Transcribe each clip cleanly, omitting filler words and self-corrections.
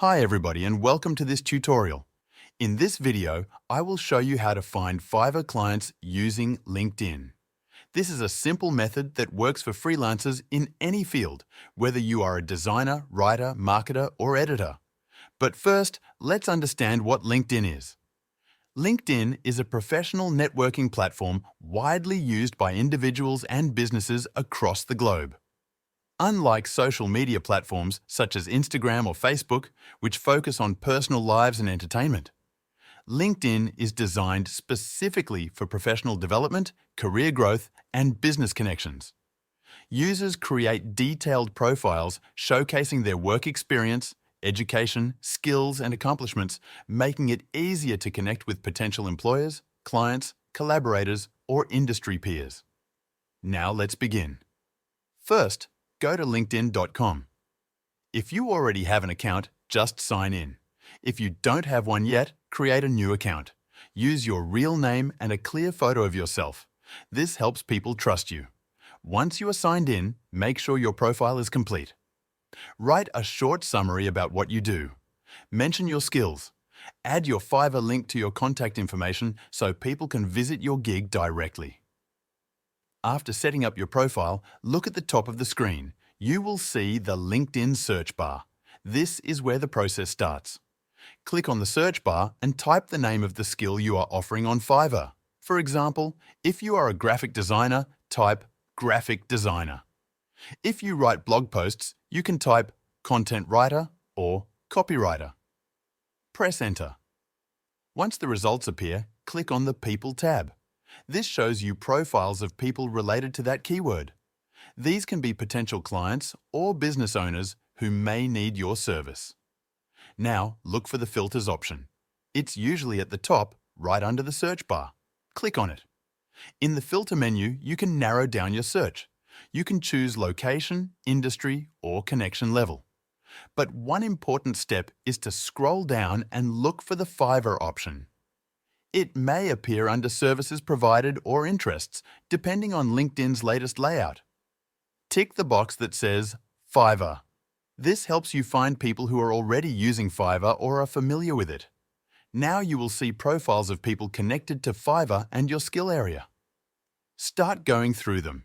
Hi everybody and welcome to this tutorial. In this video, I will show you how to find Fiverr clients using LinkedIn. This is a simple method that works for freelancers in any field, whether you are a designer, writer, marketer, or editor. But first, let's understand what LinkedIn is. LinkedIn is a professional networking platform widely used by individuals and businesses across the globe. Unlike social media platforms such as Instagram or Facebook, which focus on personal lives and entertainment, LinkedIn is designed specifically for professional development, career growth, and business connections. Users create detailed profiles showcasing their work experience, education, skills, and accomplishments, making it easier to connect with potential employers, clients, collaborators, or industry peers. Now let's begin. First, go to linkedin.com. If you already have an account, just sign in. If you don't have one yet, create a new account. Use your real name and a clear photo of yourself. This helps people trust you. Once you are signed in, make sure your profile is complete. Write a short summary about what you do. Mention your skills. Add your Fiverr link to your contact information so people can visit your gig directly. After setting up your profile, look at the top of the screen. You will see the LinkedIn search bar. This is where the process starts. Click on the search bar and type the name of the skill you are offering on Fiverr. For example, if you are a graphic designer, type graphic designer. If you write blog posts, you can type content writer or copywriter. Press enter. Once the results appear, click on the People tab. This shows you profiles of people related to that keyword. These can be potential clients or business owners who may need your service. Now, look for the filters option. It's usually at the top, right under the search bar. Click on it. In the filter menu, you can narrow down your search. You can choose location, industry, or connection level. But one important step is to scroll down and look for the Fiverr option. It may appear under services provided or interests, depending on LinkedIn's latest layout. Tick the box that says Fiverr. This helps you find people who are already using Fiverr or are familiar with it. Now you will see profiles of people connected to Fiverr and your skill area. Start going through them.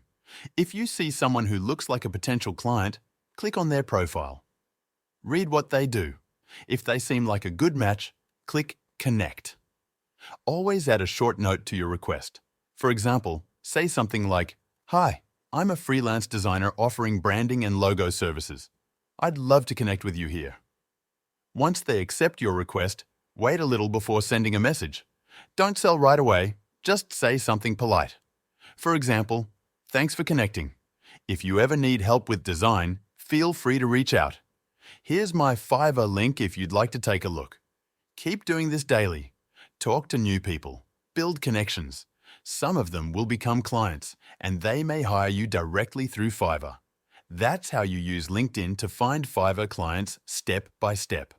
If you see someone who looks like a potential client, click on their profile. Read what they do. If they seem like a good match, click Connect. Always add a short note to your request. For example, say something like, "Hi, I'm a freelance designer offering branding and logo services. I'd love to connect with you here." Once they accept your request, wait a little before sending a message. Don't sell right away, just say something polite. For example, "Thanks for connecting. If you ever need help with design, feel free to reach out. Here's my Fiverr link if you'd like to take a look." Keep doing this daily. Talk to new people. Build connections. Some of them will become clients, and they may hire you directly through Fiverr. That's how you use LinkedIn to find Fiverr clients step by step.